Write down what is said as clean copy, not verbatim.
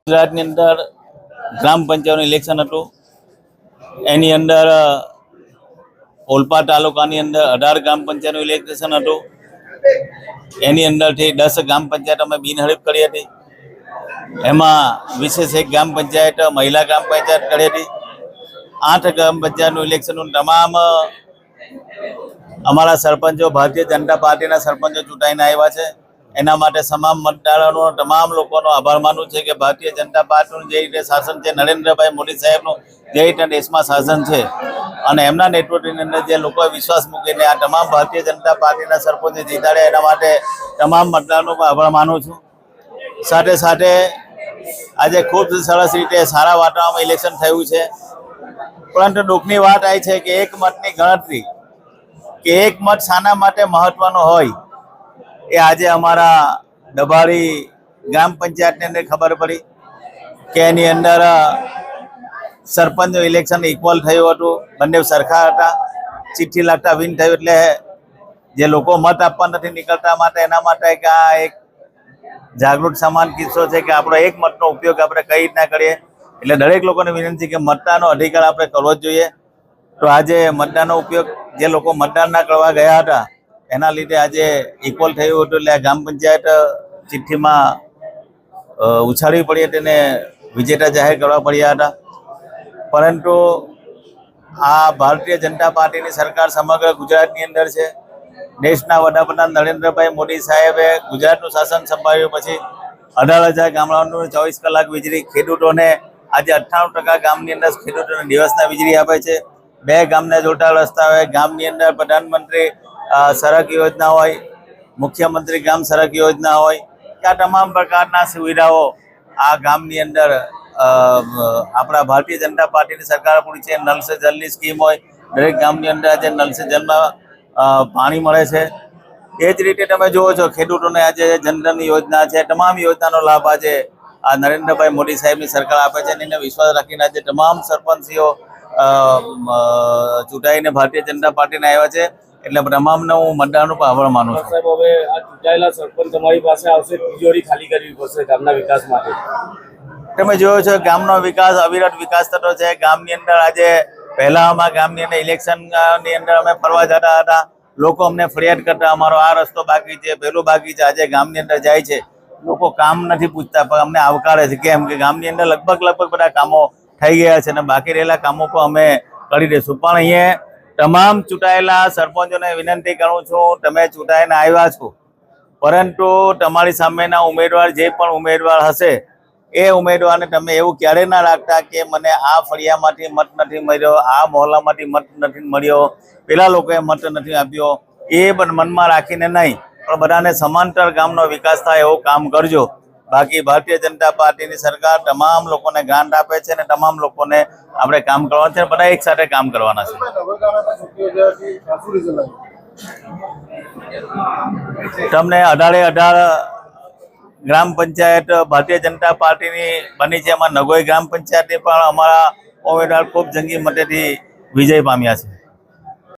ગુજરાતની અંદર ગ્રામ પંચાયતનું ઇલેક્શન હતું. એની અંદર ઓલપાડ તાલુકાની અંદર 18 ગ્રામ પંચાયતનું ઇલેક્શન હતું. એની અંદરથી 10 ગ્રામ પંચાયત અમે બિનહરીફ કરી હતી. એમાં વિશેષ એક ગ્રામ પંચાયત મહિલા ગ્રામ પંચાયત કરી હતી. 8 ગ્રામ પંચાયતનું ઇલેક્શનનું તમામ અમારા સરપંચો ભારતીય જનતા પાર્ટીના સરપંચો ચૂંટાઈને આવ્યા છે. એના માટે તમામ મતદારોનો તમામ લોકોનો આભાર માનું છે કે ભારતીય જનતા પાર્ટીનું જે રીતે શાસન છે, નરેન્દ્રભાઈ મોદી સાહેબનું જે રીતે દેશમાં શાસન છે અને એમના નેતૃત્વની અંદર જે લોકોએ વિશ્વાસ મૂકીને આ તમામ ભારતીય જનતા પાર્ટીના સરપંચે જીતાડ્યા, એના માટે તમામ મતદારોનો આભાર માનું છું. સાથે સાથે આજે ખૂબ સરસ રીતે સારા વાતાવરણમાં ઇલેક્શન થયું છે. પરંતુ દુઃખની વાત એ છે કે એક મતની ગણતરી કે એક મત શાના માટે મહત્વનો હોય એ આજે અમારા ડભાડી ગ્રામ પંચાયતની અંદર ખબર પડી કે એની અંદર સરપંચનું ઇલેક્શન ઇક્વલ થયું હતું. બંને સરખા હતા. ચિઠ્ઠી લખતા વિન થયું. એટલે જે લોકો મત આપવા નથી નીકળતા માટે એના માટે એક જાગૃત સમાન કિસ્સો છે કે આપણો એક મતનો ઉપયોગ આપણે કઈ રીતના કરીએ. એટલે દરેક લોકોને વિનંતી કે મતદાનનો અધિકાર આપણે કરવો જ જોઈએ. તો આજે મતદાનનો ઉપયોગ જે લોકો મતદાન ના કરવા ગયા હતા એના લીધે આજે ઇક્વલ થયું હતું. એટલે આ ગ્રામ પંચાયત ચિઠ્ઠીમાં ઉછાળવી પડી હતી અને વિજેતા જાહેર કરવા પડ્યા હતા. પરંતુ આ ભારતીય જનતા પાર્ટીની સરકાર સમગ્ર ગુજરાતની અંદર છે. દેશના વડાપ્રધાન નરેન્દ્રભાઈ મોદી સાહેબે ગુજરાતનું શાસન સંભાળ્યું પછી 18,000 ગામડાઓનું 24 કલાક વીજળી, ખેડૂતોને આજે 98% ગામની અંદર ખેડૂતોને દિવસના વીજળી આપે છે. 2 ગામને જોડતા રસ્તા હોય, ગામની અંદર પ્રધાનમંત્રી સડક યોજના હોય, મુખ્યમંત્રી ગ્રામ સડક યોજના હોય, કે આ તમામ પ્રકારના સુવિધાઓ આ ગામની અંદર આપણા ભારતીય જનતા પાર્ટીની સરકાર પૂરી છે. નલ સે જલની સ્કીમ હોય, દરેક ગામની અંદર આજે નલ સે જલમાં પાણી મળે છે. એ જ રીતે તમે જુઓ છો ખેડૂતોને આજે જનધન યોજના છે. તમામ યોજનાનો લાભ આજે આ નરેન્દ્રભાઈ મોદી સાહેબની સરકાર આપે છે. એને વિશ્વાસ રાખીને આજે તમામ સરપંચીઓ ચૂંટાઈને ભારતીય જનતા પાર્ટીને આવ્યા છે. એટલે તમામને હું મતદારનો આભાર માનું છું. સાહેબ, હવે આ ચૂંટાયેલા સરપંચ તમારી પાસે આવશે, તિજોરી ખાલી કરવી પડશે ગામના વિકાસ માટે. તમે જોયો છો ગામનો વિકાસ, અવિરત વિકાસ થતો છે. ગામની અંદર આજે પહેલામાં ગામની અંદર ઇલેક્શનની અંદર અમે ફરવા જતા હતા. લોકો અમને ફરિયાદ કરતા, અમારો આ રસ્તો બાકી છે, પેલું બાકી છે. આજે ગામની અંદર જાય છે, લોકો કામ નથી પૂછતા પણ અમને આવકારે છે. કેમ કે ગામની અંદર લગભગ બધા કામો થઈ ગયા છે અને બાકી રહેલા કામો પણ અમે કરી દઈશું. પણ અહીંયા તમામ ચૂંટાયેલા સરપંચોને વિનંતી કરું છું, તમે ચૂંટાઈને આવ્યા છો, પરંતુ તમારી સામેના ઉમેદવાર જે પણ ઉમેદવાર હશે એ ઉમેદવારને તમે એવું ક્યારેય ના રાખતા કે મને આ ફળિયામાંથી મત નથી મળ્યો, આ મહોલ્લામાંથી મત નથી મળ્યો, પેલા લોકોએ મત નથી આપ્યો. એ પણ મનમાં રાખીને નહીં, પણ બધાને સમાંતર ગામનો વિકાસ થાય એવું કામ કરજો. બાકી ભારતીય જનતા પાર્ટીની સરકાર તમામ લોકોને ગ્રાન્ટ આપે છે અને તમામ લોકોને આપણે કામ કરવાનું છે. બધા એક સાથે કામ કરવાના છે. તમને 18 ગ્રામ પંચાયત ભારતીય જનતા પાર્ટીની બની છે. એમાં નગોઈ ગ્રામ પંચાયતની પણ અમારા ઉમેદવાર ખૂબ જંગી મતેથી વિજય પામ્યા છે.